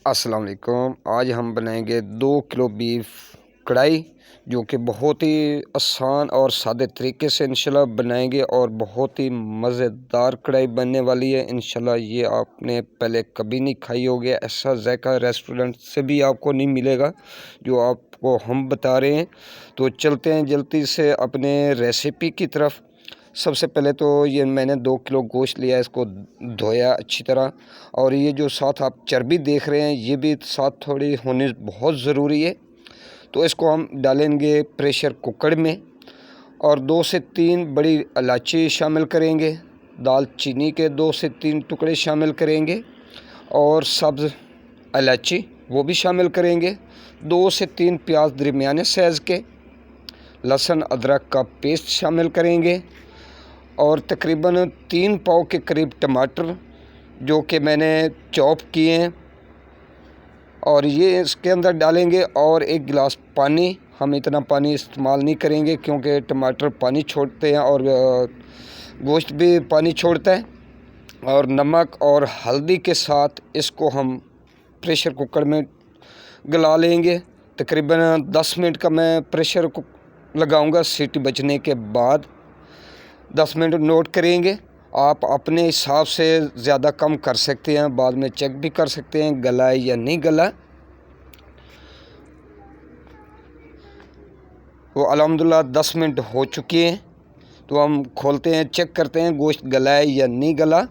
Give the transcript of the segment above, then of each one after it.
अस्सलाम वालेकुम। आज हम बनाएंगे 2 किलो बीफ कढ़ाई, जो कि बहुत ही आसान और सादे तरीके से इंशाल्लाह बनाएंगे और बहुत ही मज़ेदार कढ़ाई बनने वाली है इंशाल्लाह। ये आपने पहले कभी नहीं खाई होगी, ऐसा जायका रेस्टोरेंट से भी आपको नहीं मिलेगा जो आपको हम बता रहे हैं। तो चलते हैं जल्दी से अपने रेसिपी की तरफ। सबसे पहले तो ये मैंने 2 किलो गोश्त लिया, इसको धोया अच्छी तरह, और ये जो साथ आप चर्बी देख रहे हैं ये भी साथ थोड़ी होनी बहुत ज़रूरी है। तो इसको हम डालेंगे प्रेशर कुकर में और 2 से 3 बड़ी इलायची शामिल करेंगे, दालचीनी के 2 से 3 टुकड़े शामिल करेंगे और सब्ज़ इलायची वो भी शामिल करेंगे। 2 से 3 प्याज दरमियाने साइज़ के, लहसुन अदरक का पेस्ट शामिल करेंगे और तकरीबन 3 पाव के करीब टमाटर जो कि मैंने चॉप किए हैं, और ये इसके अंदर डालेंगे। और 1 गिलास पानी, हम इतना पानी इस्तेमाल नहीं करेंगे क्योंकि टमाटर पानी छोड़ते हैं और गोश्त भी पानी छोड़ता है। और नमक और हल्दी के साथ इसको हम प्रेशर कुकर में गला लेंगे। तकरीबन 10 मिनट का मैं प्रेशर लगाऊंगा, सीटी बजने के बाद 10 मिनट नोट करेंगे। आप अपने हिसाब से ज़्यादा कम कर सकते हैं, बाद में चेक भी कर सकते हैं गला है या नहीं गला। वो अल्हम्दुलिल्लाह 10 मिनट हो चुके हैं, तो हम खोलते हैं, चेक करते हैं गोश्त गला है या नहीं गला।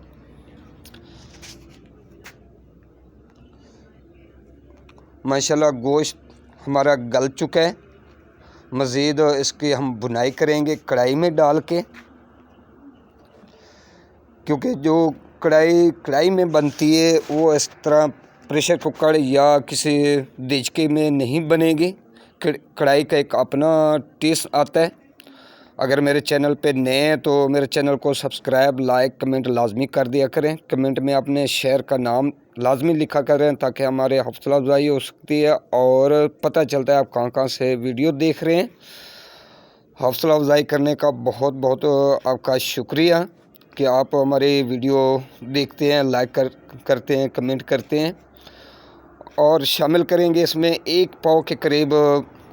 माशाल्लाह गोश्त हमारा गल चुका है। मज़ीद इसकी हम भुनाई करेंगे कढ़ाई में डाल के, क्योंकि जो कढ़ाई में बनती है वो इस तरह प्रेशर कुकर या किसी देचके में नहीं बनेगी। कढ़ाई का एक अपना टेस्ट आता है। अगर मेरे चैनल पे नए हैं तो मेरे चैनल को सब्सक्राइब, लाइक, कमेंट लाजमी कर दिया करें। कमेंट में अपने शहर का नाम लाजमी लिखा करें ताकि हमारे हौसला अफजाई हो सकती है और पता चलता है आप कहाँ से वीडियो देख रहे हैं। हौसला अफजाई करने का बहुत बहुत आपका शुक्रिया कि आप हमारे वीडियो देखते हैं, लाइक करते हैं, कमेंट करते हैं। और शामिल करेंगे इसमें 1 पाव के करीब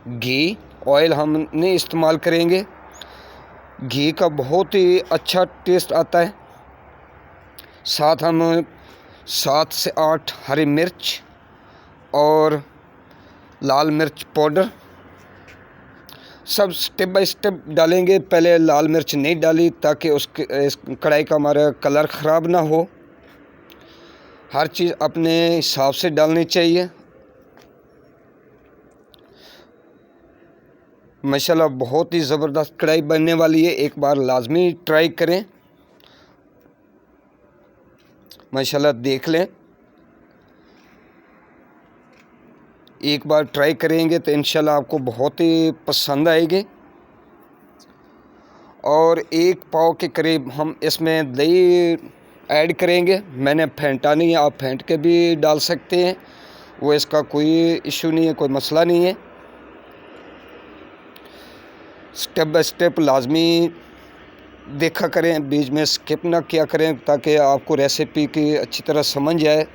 घी, ऑयल हम नहीं इस्तेमाल करेंगे। घी का बहुत ही अच्छा टेस्ट आता है। साथ हम 7 से 8 हरी मिर्च और लाल मिर्च पाउडर सब स्टेप बाय स्टेप डालेंगे। पहले लाल मिर्च नहीं डाली ताकि इस कढ़ाई का हमारा कलर ख़राब ना हो। हर चीज़ अपने हिसाब से डालनी चाहिए। माशाल्लाह बहुत ही ज़बरदस्त कढ़ाई बनने वाली है, एक बार लाजमी ट्राई करें। माशाल्लाह देख लें, एक बार ट्राई करेंगे तो इंशाल्लाह आपको बहुत ही पसंद आएगी। और 1 पाव के करीब हम इसमें दही ऐड करेंगे। मैंने फेंटा नहीं है, आप फेंट के भी डाल सकते हैं, वो इसका कोई इशू नहीं है, कोई मसला नहीं है। स्टेप बाय स्टेप लाजमी देखा करें, बीच में स्किप ना किया करें ताकि आपको रेसिपी की अच्छी तरह समझ आए।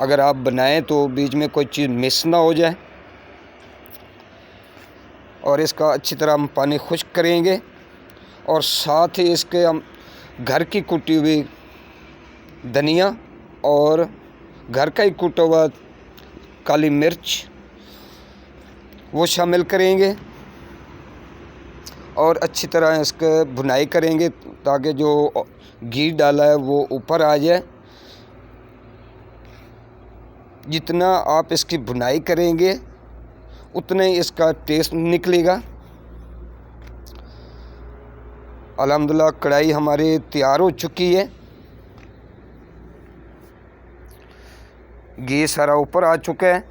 अगर आप बनाएं तो बीच में कोई चीज़ मिस ना हो जाए। और इसका अच्छी तरह हम पानी खुश्क करेंगे और साथ ही इसके हम घर की कुटी हुई धनिया और घर का ही कुटा हुआ काली मिर्च वो शामिल करेंगे और अच्छी तरह इसके भुनाई करेंगे ताकि जो घी डाला है वो ऊपर आ जाए। जितना आप इसकी भुनाई करेंगे उतना ही इसका टेस्ट निकलेगा। अल्हम्दुलिल्लाह कढ़ाई हमारी तैयार हो चुकी है, घी सारा ऊपर आ चुका है।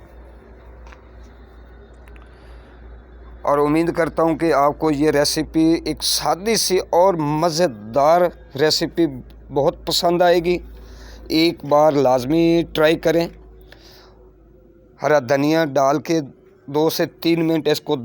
और उम्मीद करता हूँ कि आपको ये रेसिपी एक सादी सी और मज़ेदार रेसिपी बहुत पसंद आएगी। एक बार लाजमी ट्राई करें। हरा धनिया डाल के 2 से 3 मिनट इसको